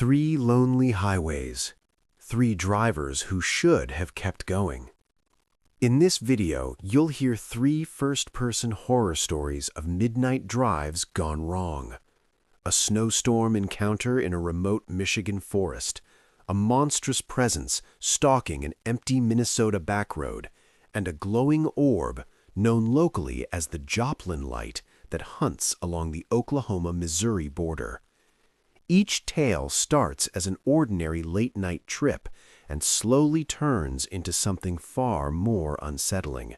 Three lonely highways, three drivers who should have kept going. In this video, you'll hear three first-person horror stories of midnight drives gone wrong. A snowstorm encounter in a remote Michigan forest, a monstrous presence stalking an empty Minnesota backroad, and a glowing orb known locally as the Joplin light that hunts along the Oklahoma-Missouri border. Each tale starts as an ordinary late-night trip and slowly turns into something far more unsettling.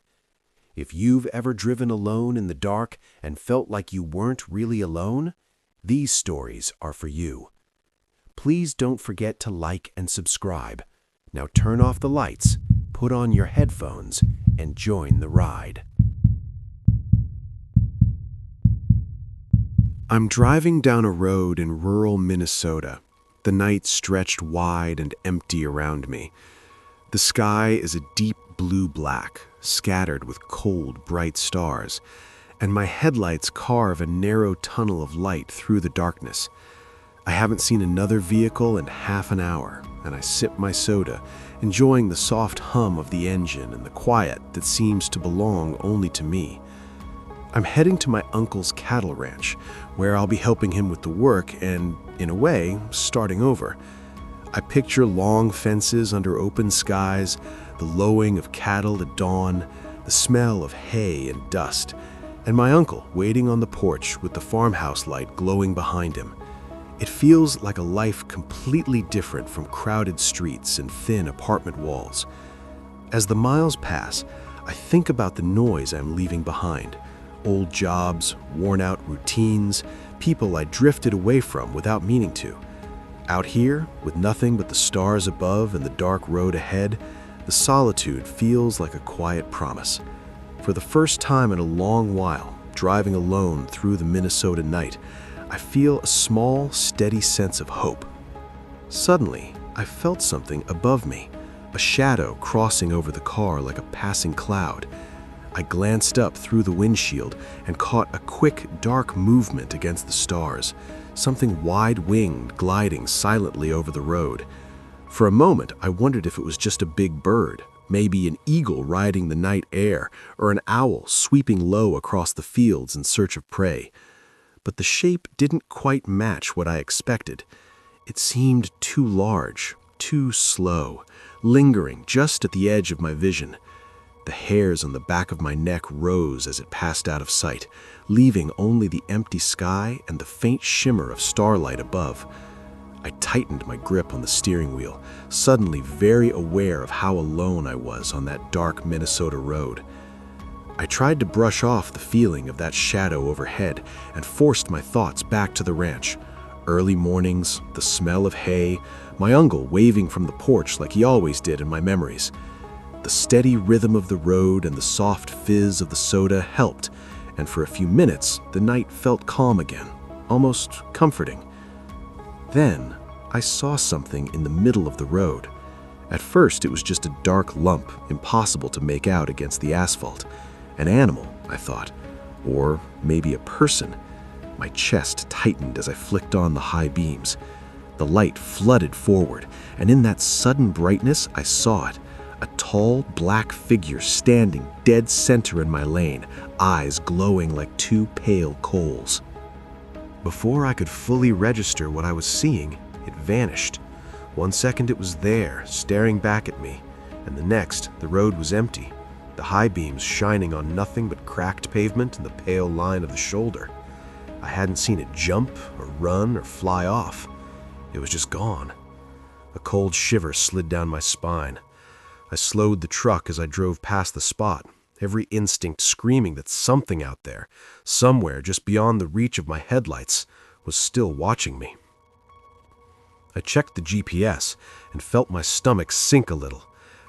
If you've ever driven alone in the dark and felt like you weren't really alone, these stories are for you. Please don't forget to like and subscribe. Now turn off the lights, put on your headphones, and join the ride. I'm driving down a road in rural Minnesota. The night stretched wide and empty around me. The sky is a deep blue-black, scattered with cold, bright stars, and my headlights carve a narrow tunnel of light through the darkness. I haven't seen another vehicle in half an hour, and I sip my soda, enjoying the soft hum of the engine and the quiet that seems to belong only to me. I'm heading to my uncle's cattle ranch, where I'll be helping him with the work and, in a way, starting over. I picture long fences under open skies, the lowing of cattle at dawn, the smell of hay and dust, and my uncle waiting on the porch with the farmhouse light glowing behind him. It feels like a life completely different from crowded streets and thin apartment walls. As the miles pass, I think about the noise I'm leaving behind. Old jobs, worn-out routines, people I drifted away from without meaning to. Out here, with nothing but the stars above and the dark road ahead, the solitude feels like a quiet promise. For the first time in a long while, driving alone through the Minnesota night, I feel a small, steady sense of hope. Suddenly, I felt something above me, a shadow crossing over the car like a passing cloud. I glanced up through the windshield and caught a quick, dark movement against the stars, something wide-winged gliding silently over the road. For a moment, I wondered if it was just a big bird, maybe an eagle riding the night air, or an owl sweeping low across the fields in search of prey. But the shape didn't quite match what I expected. It seemed too large, too slow, lingering just at the edge of my vision. The hairs on the back of my neck rose as it passed out of sight, leaving only the empty sky and the faint shimmer of starlight above. I tightened my grip on the steering wheel, suddenly very aware of how alone I was on that dark Minnesota road. I tried to brush off the feeling of that shadow overhead and forced my thoughts back to the ranch. Early mornings, the smell of hay, my uncle waving from the porch like he always did in my memories. The steady rhythm of the road and the soft fizz of the soda helped, and for a few minutes the night felt calm again, almost comforting. Then I saw something in the middle of the road. At first it was just a dark lump, impossible to make out against the asphalt. An animal, I thought, or maybe a person. My chest tightened as I flicked on the high beams. The light flooded forward, and in that sudden brightness I saw it. A tall, black figure standing dead center in my lane, eyes glowing like two pale coals. Before I could fully register what I was seeing, it vanished. 1 second it was there, staring back at me, and the next, the road was empty, the high beams shining on nothing but cracked pavement and the pale line of the shoulder. I hadn't seen it jump or run or fly off. It was just gone. A cold shiver slid down my spine. I slowed the truck as I drove past the spot, every instinct screaming that something out there, somewhere just beyond the reach of my headlights, was still watching me. I checked the GPS and felt my stomach sink a little.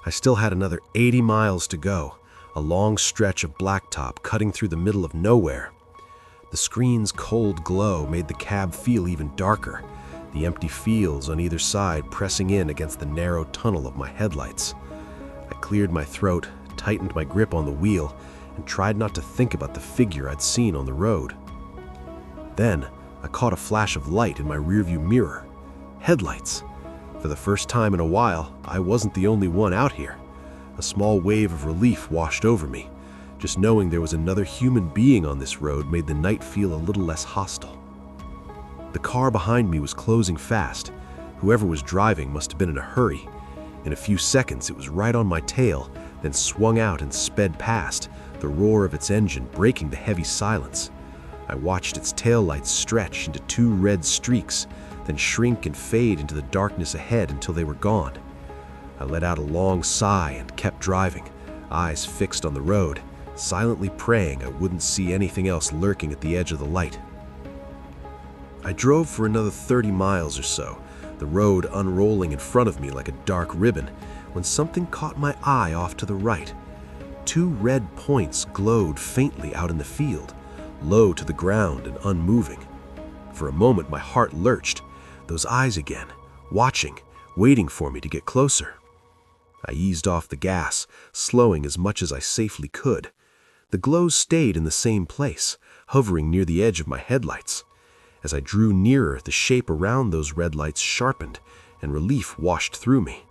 I still had another 80 miles to go, a long stretch of blacktop cutting through the middle of nowhere. The screen's cold glow made the cab feel even darker, the empty fields on either side pressing in against the narrow tunnel of my headlights. I cleared my throat, tightened my grip on the wheel, and tried not to think about the figure I'd seen on the road. Then, I caught a flash of light in my rearview mirror. Headlights. For the first time in a while, I wasn't the only one out here. A small wave of relief washed over me. Just knowing there was another human being on this road made the night feel a little less hostile. The car behind me was closing fast. Whoever was driving must have been in a hurry. In a few seconds, it was right on my tail, then swung out and sped past, the roar of its engine breaking the heavy silence. I watched its taillights stretch into two red streaks, then shrink and fade into the darkness ahead until they were gone. I let out a long sigh and kept driving, eyes fixed on the road, silently praying I wouldn't see anything else lurking at the edge of the light. I drove for another 30 miles or so, the road unrolling in front of me like a dark ribbon, when something caught my eye off to the right. Two red points glowed faintly out in the field, low to the ground and unmoving. For a moment my heart lurched, those eyes again, watching, waiting for me to get closer. I eased off the gas, slowing as much as I safely could. The glows stayed in the same place, hovering near the edge of my headlights. As I drew nearer, the shape around those red lights sharpened, and relief washed through me.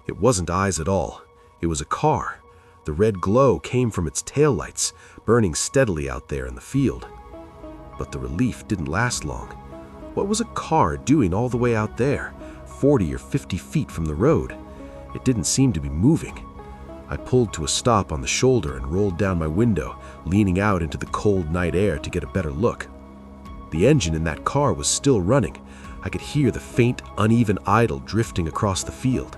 It wasn't eyes at all. It was a car. The red glow came from its taillights, burning steadily out there in the field. But the relief didn't last long. What was a car doing all the way out there, 40 or 50 feet from the road? It didn't seem to be moving. I pulled to a stop on the shoulder and rolled down my window, leaning out into the cold night air to get a better look. The engine in that car was still running. I could hear the faint, uneven idle drifting across the field.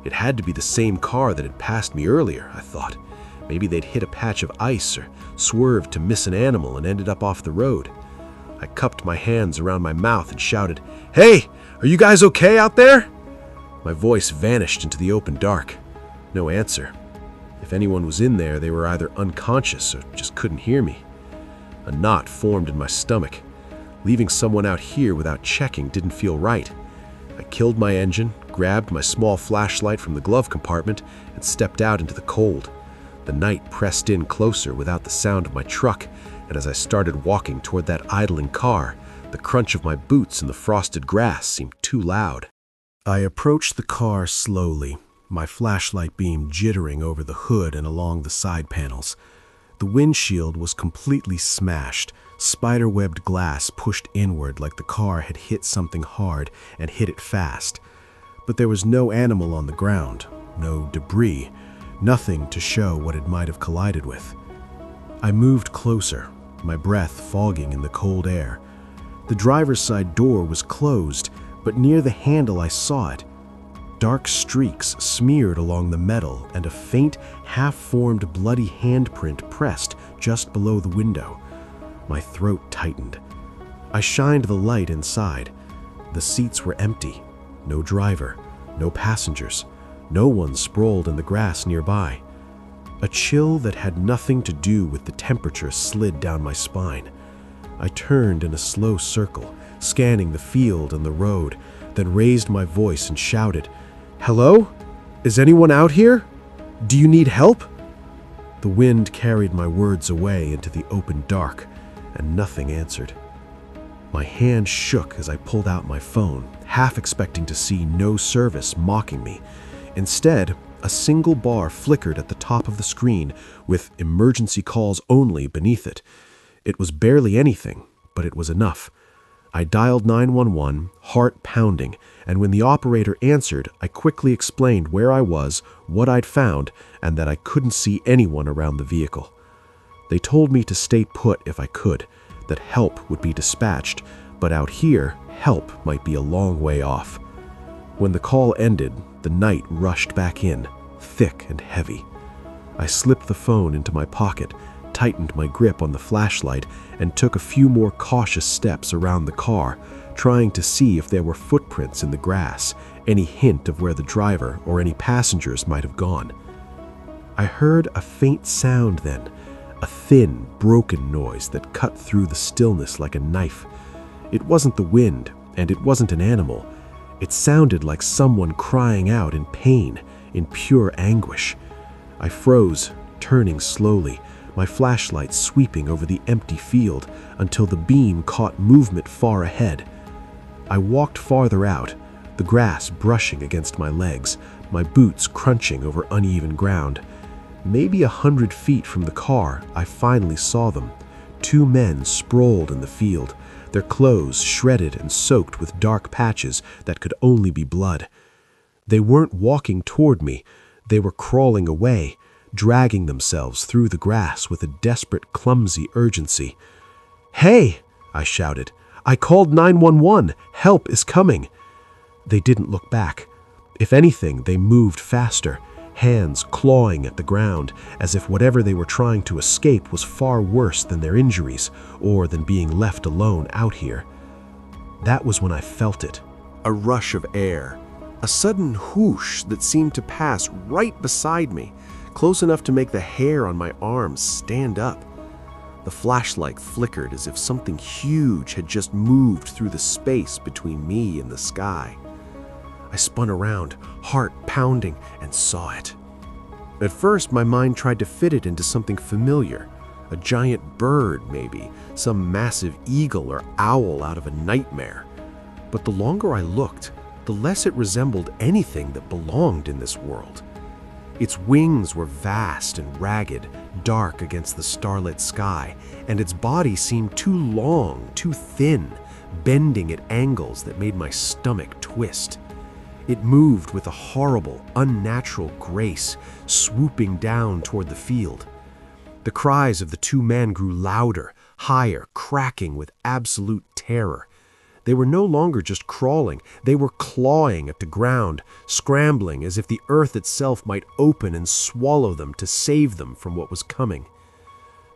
It had to be the same car that had passed me earlier, I thought. Maybe they'd hit a patch of ice or swerved to miss an animal and ended up off the road. I cupped my hands around my mouth and shouted, "Hey, are you guys okay out there?" My voice vanished into the open dark. No answer. If anyone was in there, they were either unconscious or just couldn't hear me. A knot formed in my stomach. Leaving someone out here without checking didn't feel right. I killed my engine, grabbed my small flashlight from the glove compartment, and stepped out into the cold. The night pressed in closer without the sound of my truck, and as I started walking toward that idling car, the crunch of my boots in the frosted grass seemed too loud. I approached the car slowly, my flashlight beam jittering over the hood and along the side panels. The windshield was completely smashed, spider-webbed glass pushed inward like the car had hit something hard and hit it fast. But there was no animal on the ground, no debris, nothing to show what it might have collided with. I moved closer, my breath fogging in the cold air. The driver's side door was closed, but near the handle I saw it. Dark streaks smeared along the metal and a faint, half-formed bloody handprint pressed just below the window. My throat tightened. I shined the light inside. The seats were empty. No driver, no passengers. No one sprawled in the grass nearby. A chill that had nothing to do with the temperature slid down my spine. I turned in a slow circle, scanning the field and the road, then raised my voice and shouted, "Hello? Is anyone out here? Do you need help?" The wind carried my words away into the open dark, and nothing answered. My hand shook as I pulled out my phone, half expecting to see no service mocking me. Instead, a single bar flickered at the top of the screen with "emergency calls only" beneath it. It was barely anything, but it was enough. I dialed 911, heart pounding, and when the operator answered, I quickly explained where I was, what I'd found, and that I couldn't see anyone around the vehicle. They told me to stay put if I could, that help would be dispatched, but out here, help might be a long way off. When the call ended, the night rushed back in, thick and heavy. I slipped the phone into my pocket, tightened my grip on the flashlight, and took a few more cautious steps around the car, trying to see if there were footprints in the grass, any hint of where the driver or any passengers might have gone. I heard a faint sound then, a thin, broken noise that cut through the stillness like a knife. It wasn't the wind, and it wasn't an animal. It sounded like someone crying out in pain, in pure anguish. I froze, turning slowly, my flashlight sweeping over the empty field until the beam caught movement far ahead. I walked farther out, the grass brushing against my legs, my boots crunching over uneven ground. Maybe 100 feet from the car, I finally saw them. 2 men sprawled in the field, their clothes shredded and soaked with dark patches that could only be blood. They weren't walking toward me, they were crawling away, dragging themselves through the grass with a desperate, clumsy urgency. "Hey!" I shouted. "I called 911. Help is coming." They didn't look back. If anything, they moved faster, hands clawing at the ground, as if whatever they were trying to escape was far worse than their injuries, or than being left alone out here. That was when I felt it. A rush of air. A sudden whoosh that seemed to pass right beside me, close enough to make the hair on my arms stand up. The flashlight flickered as if something huge had just moved through the space between me and the sky. I spun around, heart pounding, and saw it. At first, my mind tried to fit it into something familiar. A giant bird, maybe, some massive eagle or owl out of a nightmare. But the longer I looked, the less it resembled anything that belonged in this world. Its wings were vast and ragged, dark against the starlit sky, and its body seemed too long, too thin, bending at angles that made my stomach twist. It moved with a horrible, unnatural grace, swooping down toward the field. The cries of the 2 men grew louder, higher, cracking with absolute terror. They were no longer just crawling, they were clawing at the ground, scrambling as if the earth itself might open and swallow them to save them from what was coming.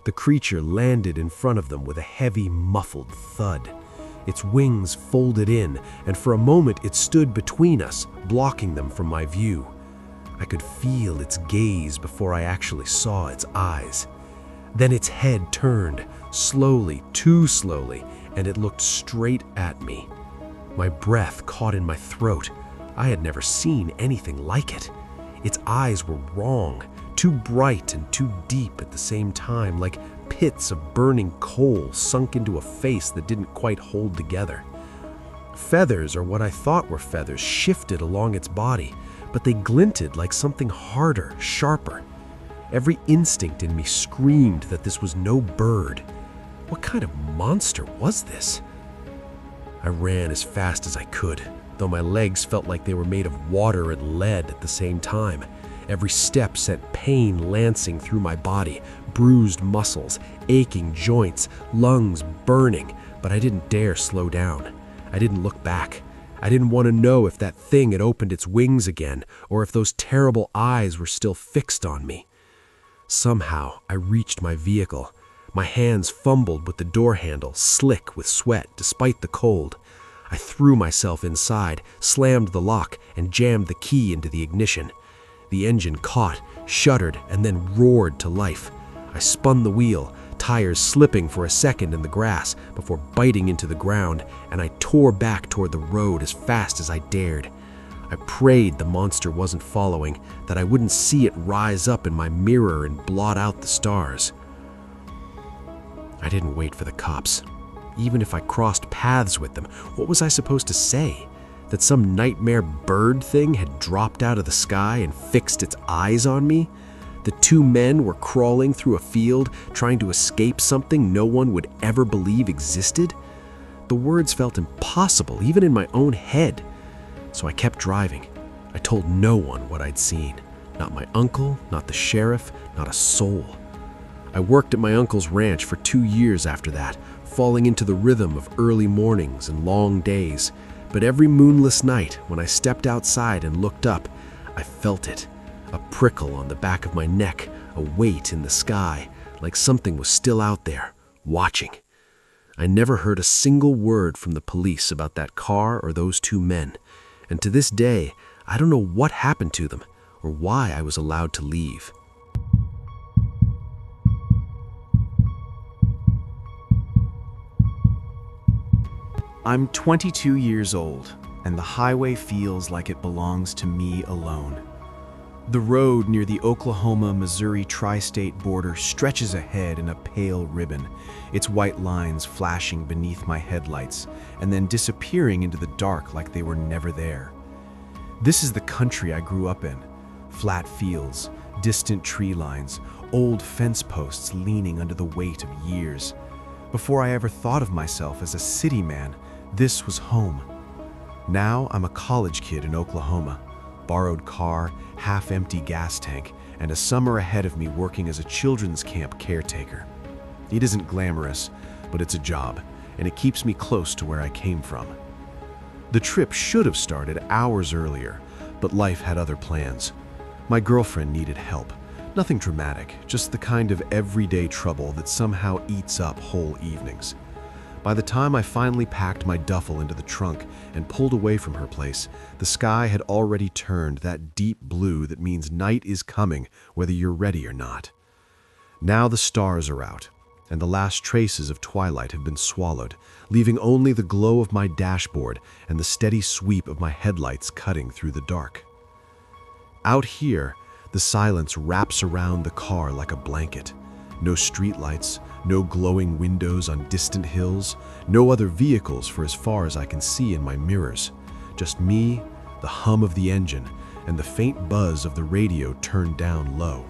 The creature landed in front of them with a heavy, muffled thud. Its wings folded in, and for a moment it stood between us, blocking them from my view. I could feel its gaze before I actually saw its eyes. Then its head turned, slowly, too slowly, and it looked straight at me. My breath caught in my throat. I had never seen anything like it. Its eyes were wrong, too bright and too deep at the same time, like pits of burning coal sunk into a face that didn't quite hold together. Feathers, or what I thought were feathers, shifted along its body, but they glinted like something harder, sharper. Every instinct in me screamed that this was no bird. What kind of monster was this? I ran as fast as I could, though my legs felt like they were made of water and lead at the same time. Every step sent pain lancing through my body, bruised muscles, aching joints, lungs burning, but I didn't dare slow down. I didn't look back. I didn't want to know if that thing had opened its wings again, or if those terrible eyes were still fixed on me. Somehow, I reached my vehicle. My hands fumbled with the door handle, slick with sweat despite the cold. I threw myself inside, slammed the lock, and jammed the key into the ignition. The engine caught, shuddered, and then roared to life. I spun the wheel, tires slipping for a second in the grass before biting into the ground, and I tore back toward the road as fast as I dared. I prayed the monster wasn't following, that I wouldn't see it rise up in my mirror and blot out the stars. I didn't wait for the cops. Even if I crossed paths with them, what was I supposed to say? That some nightmare bird thing had dropped out of the sky and fixed its eyes on me? The 2 men were crawling through a field, trying to escape something no one would ever believe existed? The words felt impossible, even in my own head. So I kept driving. I told no one what I'd seen. Not my uncle, not the sheriff, not a soul. I worked at my uncle's ranch for 2 years after that, falling into the rhythm of early mornings and long days. But every moonless night, when I stepped outside and looked up, I felt it. A prickle on the back of my neck, a weight in the sky, like something was still out there, watching. I never heard a single word from the police about that car or those 2 men. And to this day, I don't know what happened to them or why I was allowed to leave. I'm 22 years old, and the highway feels like it belongs to me alone. The road near the Oklahoma-Missouri tri-state border stretches ahead in a pale ribbon, its white lines flashing beneath my headlights and then disappearing into the dark like they were never there. This is the country I grew up in. Flat fields, distant tree lines, old fence posts leaning under the weight of years. Before I ever thought of myself as a city man, this was home. Now I'm a college kid in Oklahoma. Borrowed car, half-empty gas tank, and a summer ahead of me working as a children's camp caretaker. It isn't glamorous, but it's a job, and it keeps me close to where I came from. The trip should have started hours earlier, but life had other plans. My girlfriend needed help. Nothing dramatic, just the kind of everyday trouble that somehow eats up whole evenings. By the time I finally packed my duffel into the trunk and pulled away from her place, the sky had already turned that deep blue that means night is coming whether you're ready or not. Now the stars are out, and the last traces of twilight have been swallowed, leaving only the glow of my dashboard and the steady sweep of my headlights cutting through the dark. Out here, the silence wraps around the car like a blanket. No streetlights, no glowing windows on distant hills, no other vehicles for as far as I can see in my mirrors. Just me, the hum of the engine, and the faint buzz of the radio turned down low.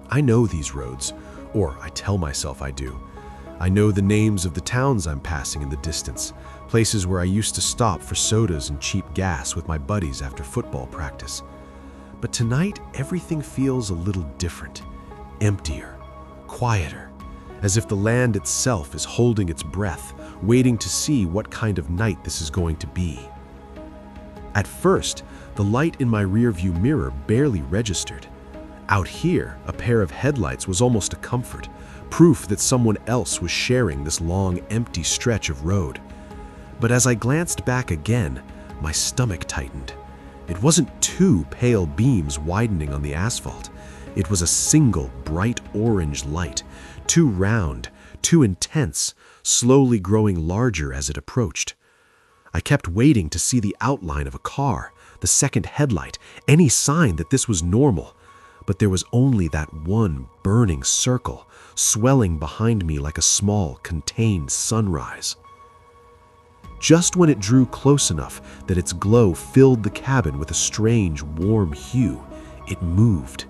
I know these roads, or I tell myself I do. I know the names of the towns I'm passing in the distance, places where I used to stop for sodas and cheap gas with my buddies after football practice. But tonight, everything feels a little different, emptier, quieter, as if the land itself is holding its breath, waiting to see what kind of night this is going to be. At first, the light in my rearview mirror barely registered. Out here, a pair of headlights was almost a comfort, proof that someone else was sharing this long, empty stretch of road. But as I glanced back again, my stomach tightened. It wasn't two pale beams widening on the asphalt. It was a single bright orange light, too round, too intense, slowly growing larger as it approached. I kept waiting to see the outline of a car, the second headlight, any sign that this was normal. But there was only that one burning circle, swelling behind me like a small, contained sunrise. Just when it drew close enough that its glow filled the cabin with a strange, warm hue, it moved.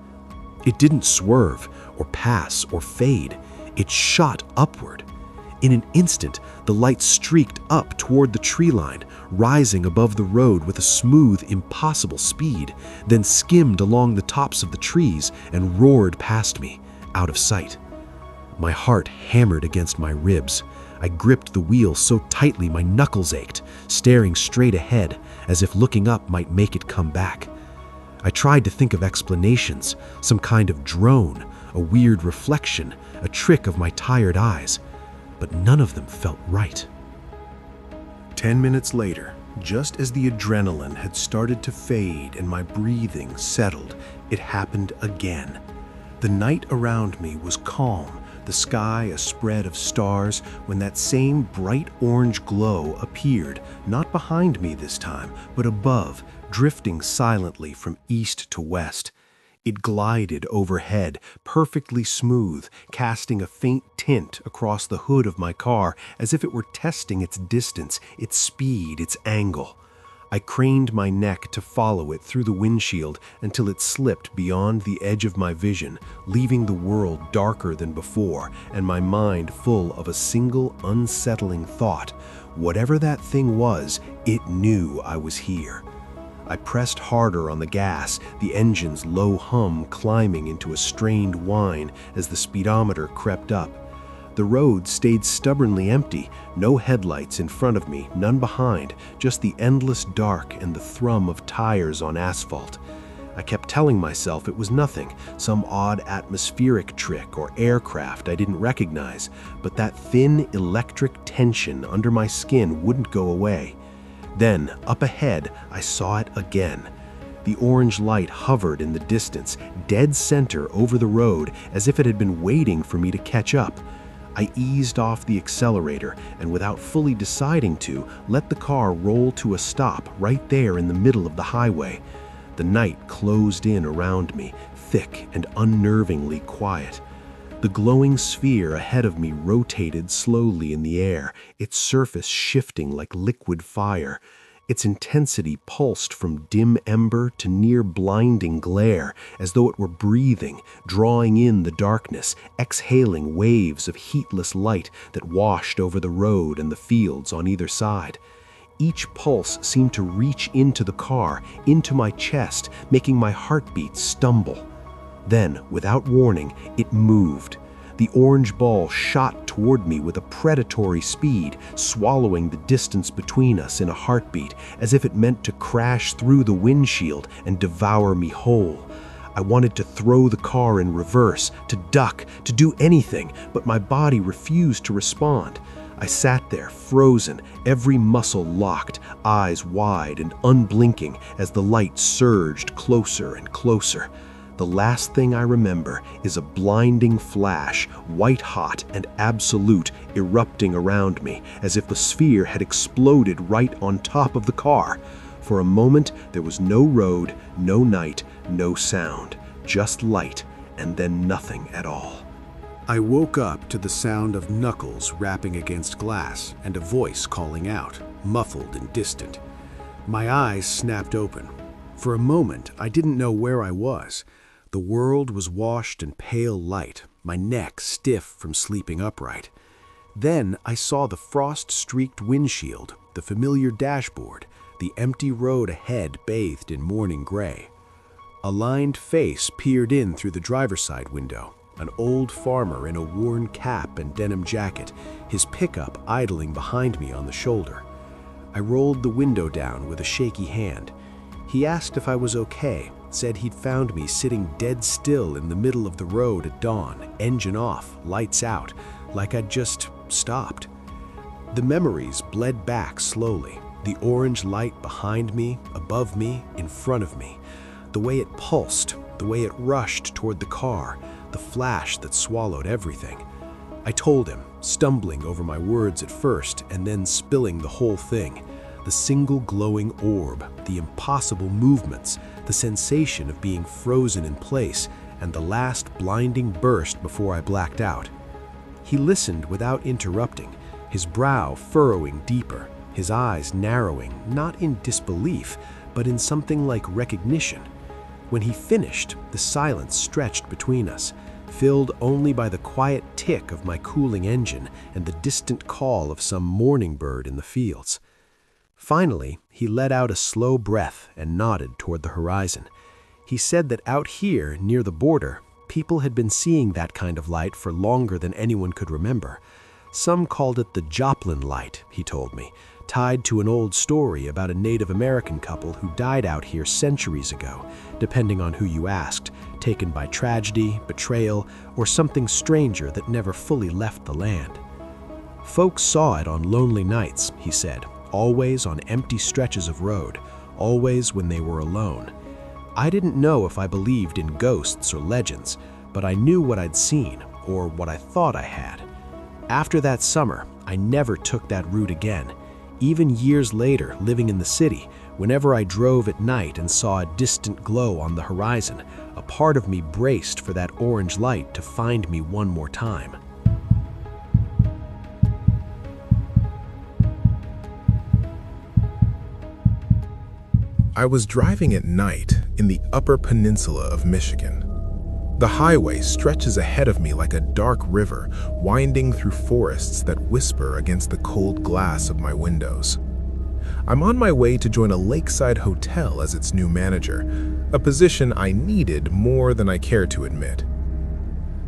It didn't swerve or pass or fade. It shot upward. In an instant, the light streaked up toward the tree line, rising above the road with a smooth, impossible speed, then skimmed along the tops of the trees and roared past me, out of sight. My heart hammered against my ribs. I gripped the wheel so tightly my knuckles ached, staring straight ahead, as if looking up might make it come back. I tried to think of explanations, some kind of drone, a weird reflection, a trick of my tired eyes, but none of them felt right. 10 minutes later, just as the adrenaline had started to fade and my breathing settled, it happened again. The night around me was calm, the sky a spread of stars, when that same bright orange glow appeared, not behind me this time, but above, drifting silently from east to west. It glided overhead, perfectly smooth, casting a faint tint across the hood of my car as if it were testing its distance, its speed, its angle. I craned my neck to follow it through the windshield until it slipped beyond the edge of my vision, leaving the world darker than before and my mind full of a single unsettling thought. Whatever that thing was, it knew I was here. I pressed harder on the gas, the engine's low hum climbing into a strained whine as the speedometer crept up. The road stayed stubbornly empty, no headlights in front of me, none behind, just the endless dark and the thrum of tires on asphalt. I kept telling myself it was nothing, some odd atmospheric trick or aircraft I didn't recognize, but that thin electric tension under my skin wouldn't go away. Then, up ahead, I saw it again. The orange light hovered in the distance, dead center over the road, as if it had been waiting for me to catch up. I eased off the accelerator and, without fully deciding to, let the car roll to a stop right there in the middle of the highway. The night closed in around me, thick and unnervingly quiet. The glowing sphere ahead of me rotated slowly in the air, its surface shifting like liquid fire. Its intensity pulsed from dim ember to near blinding glare, as though it were breathing, drawing in the darkness, exhaling waves of heatless light that washed over the road and the fields on either side. Each pulse seemed to reach into the car, into my chest, making my heartbeat stumble. Then, without warning, it moved. The orange ball shot toward me with a predatory speed, swallowing the distance between us in a heartbeat, as if it meant to crash through the windshield and devour me whole. I wanted to throw the car in reverse, to duck, to do anything, but my body refused to respond. I sat there, frozen, every muscle locked, eyes wide and unblinking as the light surged closer and closer. The last thing I remember is a blinding flash, white-hot and absolute, erupting around me, as if the sphere had exploded right on top of the car. For a moment, there was no road, no night, no sound, just light, and then nothing at all. I woke up to the sound of knuckles rapping against glass and a voice calling out, muffled and distant. My eyes snapped open. For a moment, I didn't know where I was. The world was washed in pale light, my neck stiff from sleeping upright. Then I saw the frost-streaked windshield, the familiar dashboard, the empty road ahead bathed in morning gray. A lined face peered in through the driver's side window, an old farmer in a worn cap and denim jacket, his pickup idling behind me on the shoulder. I rolled the window down with a shaky hand. He asked if I was okay, said he'd found me sitting dead still in the middle of the road at dawn, engine off, lights out, like I'd just stopped. The memories bled back slowly, the orange light behind me, above me, in front of me, the way it pulsed, the way it rushed toward the car, the flash that swallowed everything. I told him, stumbling over my words at first and then spilling the whole thing. The single glowing orb, the impossible movements, the sensation of being frozen in place, and the last blinding burst before I blacked out. He listened without interrupting, his brow furrowing deeper, his eyes narrowing, not in disbelief, but in something like recognition. When he finished, the silence stretched between us, filled only by the quiet tick of my cooling engine and the distant call of some morning bird in the fields. Finally, he let out a slow breath and nodded toward the horizon. He said that out here, near the border, people had been seeing that kind of light for longer than anyone could remember. Some called it the Joplin light, he told me, tied to an old story about a Native American couple who died out here centuries ago, depending on who you asked, taken by tragedy, betrayal, or something stranger that never fully left the land. Folks saw it on lonely nights, he said, always on empty stretches of road, always when they were alone. I didn't know if I believed in ghosts or legends, but I knew what I'd seen, or what I thought I had. After that summer, I never took that route again. Even years later, living in the city, whenever I drove at night and saw a distant glow on the horizon, a part of me braced for that orange light to find me one more time. I was driving at night in the Upper Peninsula of Michigan. The highway stretches ahead of me like a dark river, winding through forests that whisper against the cold glass of my windows. I'm on my way to join a lakeside hotel as its new manager, a position I needed more than I care to admit.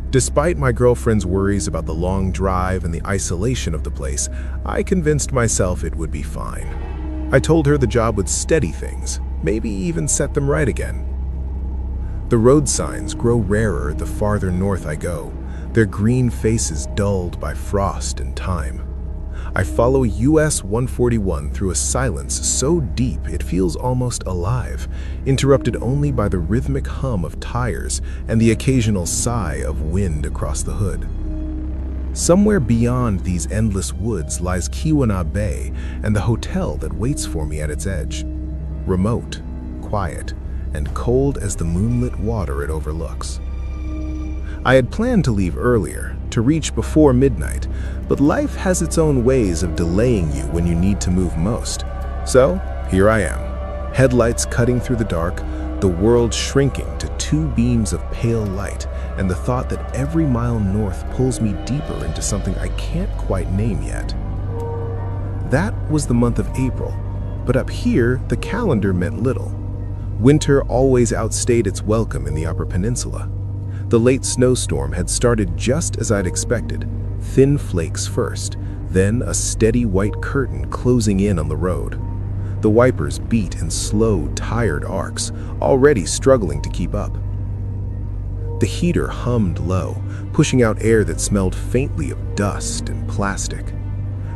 Despite my girlfriend's worries about the long drive and the isolation of the place, I convinced myself it would be fine. I told her the job would steady things, maybe even set them right again. The road signs grow rarer the farther north I go, their green faces dulled by frost and time. I follow US 141 through a silence so deep it feels almost alive, interrupted only by the rhythmic hum of tires and the occasional sigh of wind across the hood. Somewhere beyond these endless woods lies Keweenaw Bay and the hotel that waits for me at its edge. Remote, quiet, and cold as the moonlit water it overlooks. I had planned to leave earlier, to reach before midnight, but life has its own ways of delaying you when you need to move most. So, here I am, headlights cutting through the dark, the world shrinking to 2 beams of pale light, and the thought that every mile north pulls me deeper into something I can't quite name yet. That was the month of April, but up here, the calendar meant little. Winter always outstayed its welcome in the Upper Peninsula. The late snowstorm had started just as I'd expected, thin flakes first, then a steady white curtain closing in on the road. The wipers beat in slow, tired arcs, already struggling to keep up. The heater hummed low, pushing out air that smelled faintly of dust and plastic.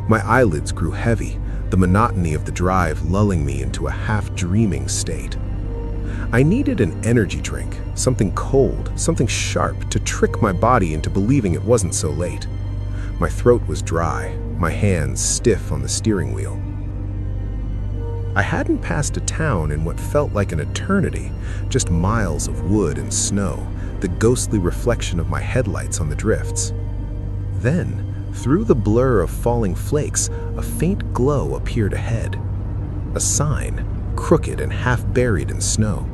My eyelids grew heavy, the monotony of the drive lulling me into a half-dreaming state. I needed an energy drink, something cold, something sharp, to trick my body into believing it wasn't so late. My throat was dry, my hands stiff on the steering wheel. I hadn't passed a town in what felt like an eternity, just miles of wood and snow, the ghostly reflection of my headlights on the drifts. Then, through the blur of falling flakes, a faint glow appeared ahead. A sign, crooked and half buried in snow.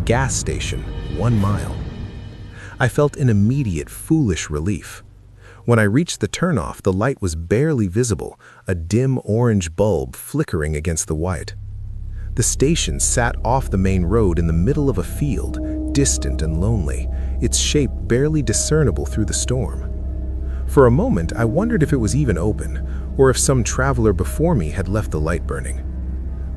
Gas station, 1 mile. I felt an immediate foolish relief. When I reached the turnoff, the light was barely visible, a dim orange bulb flickering against the white. The station sat off the main road in the middle of a field, distant and lonely, its shape barely discernible through the storm. For a moment, I wondered if it was even open, or if some traveler before me had left the light burning.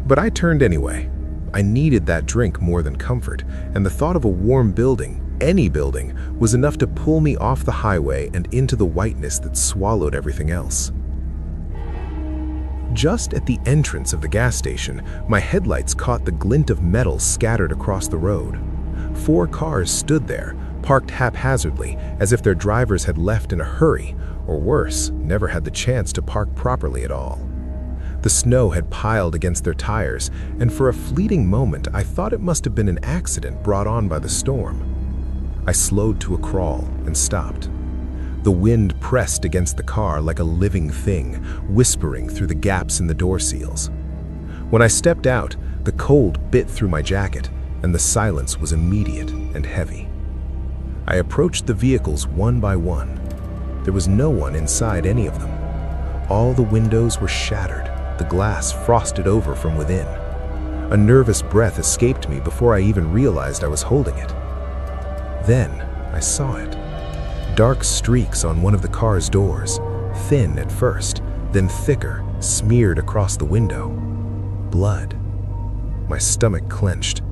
But I turned anyway. I needed that drink more than comfort, and the thought of a warm building, any building, was enough to pull me off the highway and into the whiteness that swallowed everything else. Just at the entrance of the gas station, my headlights caught the glint of metal scattered across the road. 4 cars stood there, parked haphazardly, as if their drivers had left in a hurry, or worse, never had the chance to park properly at all. The snow had piled against their tires, and for a fleeting moment I thought it must have been an accident brought on by the storm. I slowed to a crawl and stopped. The wind pressed against the car like a living thing, whispering through the gaps in the door seals. When I stepped out, the cold bit through my jacket, and the silence was immediate and heavy. I approached the vehicles one by one. There was no one inside any of them. All the windows were shattered, the glass frosted over from within. A nervous breath escaped me before I even realized I was holding it. Then I saw it. Dark streaks on one of the car's doors, thin at first, then thicker, smeared across the window. Blood. My stomach clenched.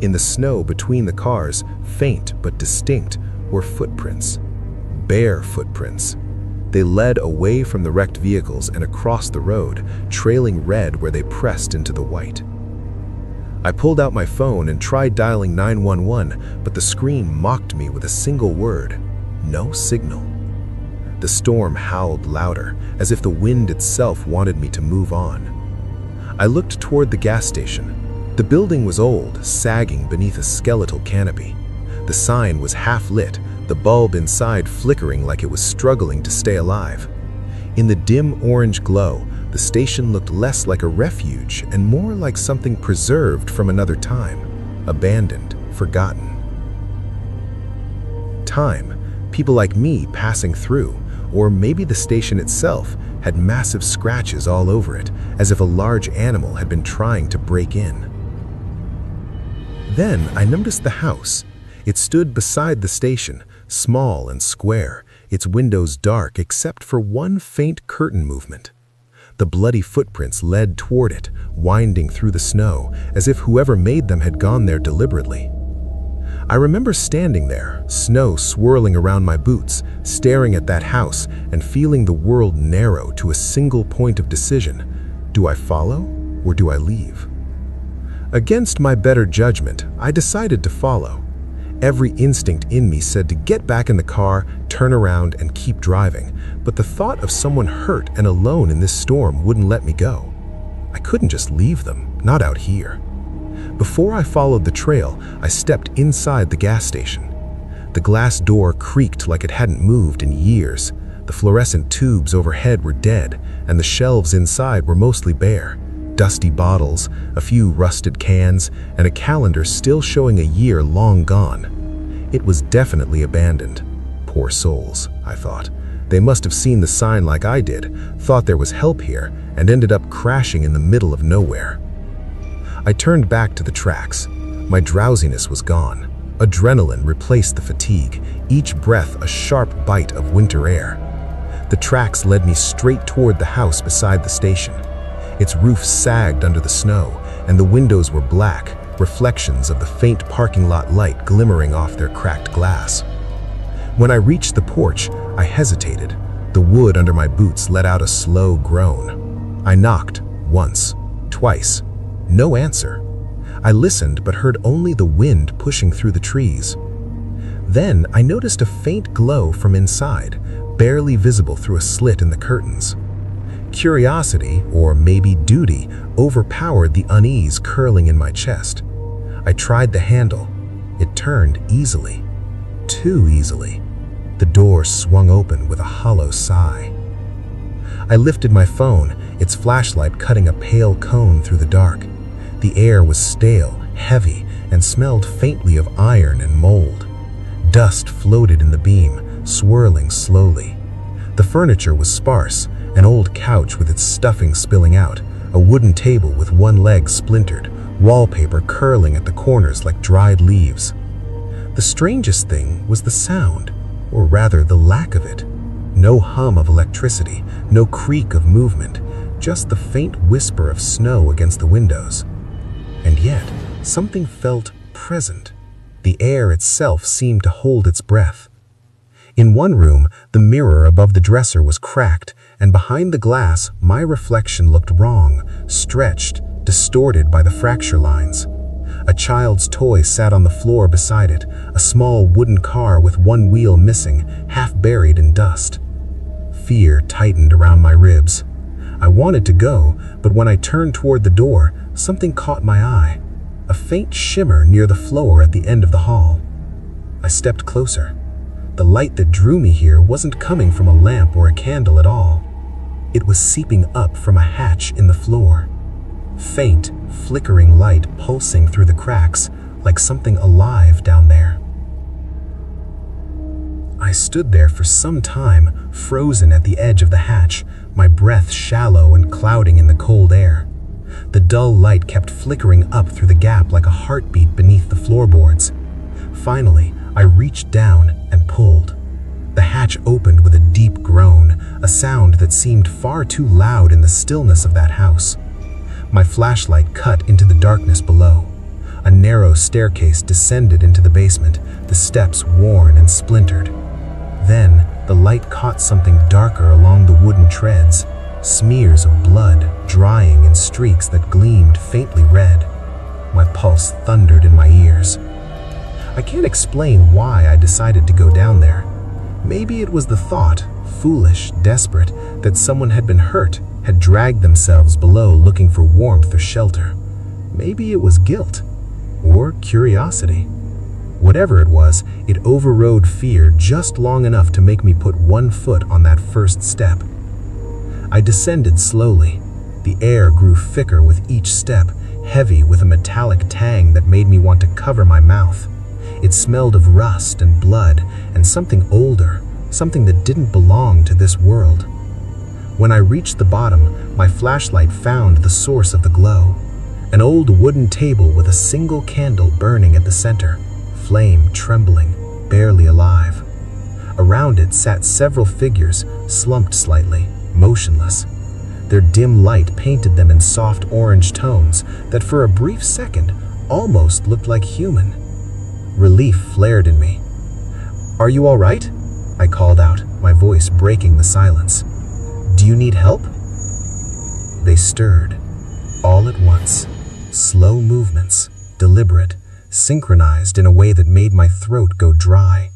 In the snow between the cars, faint but distinct, were footprints. Bare footprints. They led away from the wrecked vehicles and across the road, trailing red where they pressed into the white. I pulled out my phone and tried dialing 911, but the screen mocked me with a single word: no signal. The storm howled louder, as if the wind itself wanted me to move on. I looked toward the gas station. The building was old, sagging beneath a skeletal canopy. The sign was half lit, the bulb inside flickering like it was struggling to stay alive. In the dim orange glow, the station looked less like a refuge and more like something preserved from another time, abandoned, forgotten. Time, people like me passing through, or maybe the station itself, had massive scratches all over it, as if a large animal had been trying to break in. Then I noticed the house. It stood beside the station, small and square, its windows dark except for one faint curtain movement. The bloody footprints led toward it, winding through the snow, as if whoever made them had gone there deliberately. I remember standing there, snow swirling around my boots, staring at that house and feeling the world narrow to a single point of decision. Do I follow or do I leave? Against my better judgment, I decided to follow. Every instinct in me said to get back in the car, turn around, and keep driving, but the thought of someone hurt and alone in this storm wouldn't let me go. I couldn't just leave them, not out here. Before I followed the trail, I stepped inside the gas station. The glass door creaked like it hadn't moved in years. The fluorescent tubes overhead were dead, and the shelves inside were mostly bare. Dusty bottles, a few rusted cans, and a calendar still showing a year long gone. It was definitely abandoned. Poor souls, I thought. They must have seen the sign like I did, thought there was help here, and ended up crashing in the middle of nowhere. I turned back to the tracks. My drowsiness was gone. Adrenaline replaced the fatigue, each breath a sharp bite of winter air. The tracks led me straight toward the house beside the station. Its roof sagged under the snow, and the windows were black, reflections of the faint parking lot light glimmering off their cracked glass. When I reached the porch, I hesitated. The wood under my boots let out a slow groan. I knocked once, twice. No answer. I listened but heard only the wind pushing through the trees. Then I noticed a faint glow from inside, barely visible through a slit in the curtains. Curiosity, or maybe duty, overpowered the unease curling in my chest. I tried the handle. It turned easily. Too easily. The door swung open with a hollow sigh. I lifted my phone, its flashlight cutting a pale cone through the dark. The air was stale, heavy, and smelled faintly of iron and mold. Dust floated in the beam, swirling slowly. The furniture was sparse, an old couch with its stuffing spilling out, a wooden table with one leg splintered, wallpaper curling at the corners like dried leaves. The strangest thing was the sound, or rather the lack of it. No hum of electricity, no creak of movement, just the faint whisper of snow against the windows. And yet, something felt present. The air itself seemed to hold its breath. In one room, the mirror above the dresser was cracked, and behind the glass, my reflection looked wrong, stretched, distorted by the fracture lines. A child's toy sat on the floor beside it, a small wooden car with one wheel missing, half buried in dust. Fear tightened around my ribs. I wanted to go, but when I turned toward the door, something caught my eye. A faint shimmer near the floor at the end of the hall. I stepped closer. The light that drew me here wasn't coming from a lamp or a candle at all. It was seeping up from a hatch in the floor. Faint, flickering light pulsing through the cracks, like something alive down there. I stood there for some time, frozen at the edge of the hatch, my breath shallow and clouding in the cold air. The dull light kept flickering up through the gap like a heartbeat beneath the floorboards. Finally, I reached down and pulled. The hatch opened with a deep groan, a sound that seemed far too loud in the stillness of that house. My flashlight cut into the darkness below. A narrow staircase descended into the basement, the steps worn and splintered. Then, the light caught something darker along the wooden treads, smears of blood drying in streaks that gleamed faintly red. My pulse thundered in my ears. I can't explain why I decided to go down there. Maybe it was the thought, foolish, desperate, that someone had been hurt, had dragged themselves below looking for warmth or shelter. Maybe it was guilt, or curiosity. Whatever it was, it overrode fear just long enough to make me put one foot on that first step. I descended slowly. The air grew thicker with each step, heavy with a metallic tang that made me want to cover my mouth. It smelled of rust and blood and something older, something that didn't belong to this world. When I reached the bottom, my flashlight found the source of the glow. An old wooden table with a single candle burning at the center, flame trembling, barely alive. Around it sat several figures, slumped slightly, motionless. Their dim light painted them in soft orange tones that for a brief second almost looked like human. Relief flared in me. "Are you all right?" I called out, my voice breaking the silence. "Do you need help?" They stirred, all at once. Slow movements, deliberate, synchronized in a way that made my throat go dry.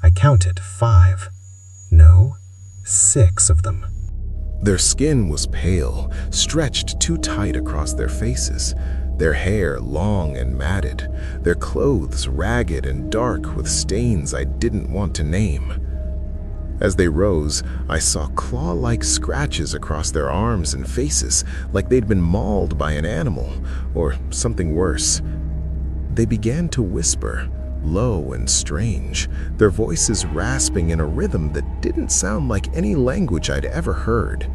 I counted 5. No, 6 of them. Their skin was pale, stretched too tight across their faces. their hair long and matted, their clothes ragged and dark with stains I didn't want to name. As they rose, I saw claw-like scratches across their arms and faces, like they'd been mauled by an animal, or something worse. They began to whisper, low and strange, their voices rasping in a rhythm that didn't sound like any language I'd ever heard.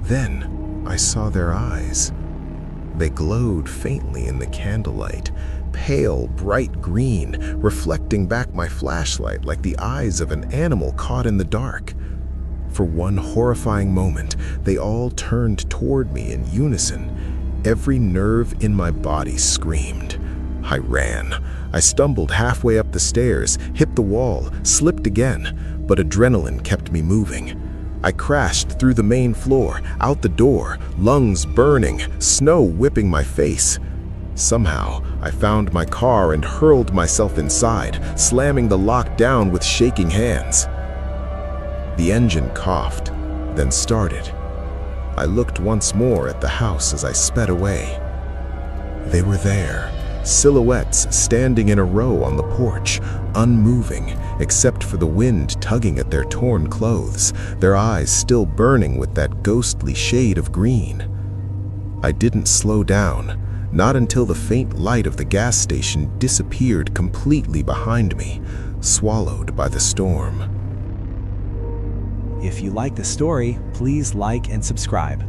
Then I saw their eyes. They glowed faintly in the candlelight, pale, bright green, reflecting back my flashlight like the eyes of an animal caught in the dark. For one horrifying moment, they all turned toward me in unison. Every nerve in my body screamed. I ran. I stumbled halfway up the stairs, hit the wall, slipped again, but adrenaline kept me moving. I crashed through the main floor, out the door, lungs burning, snow whipping my face. Somehow, I found my car and hurled myself inside, slamming the lock down with shaking hands. The engine coughed, then started. I looked once more at the house as I sped away. They were there, silhouettes standing in a row on the porch, unmoving except for the wind tugging at their torn clothes, their eyes still burning with that ghostly shade of green. I didn't slow down, not until the faint light of the gas station disappeared completely behind me, swallowed by the storm. If you like the story, please like and subscribe.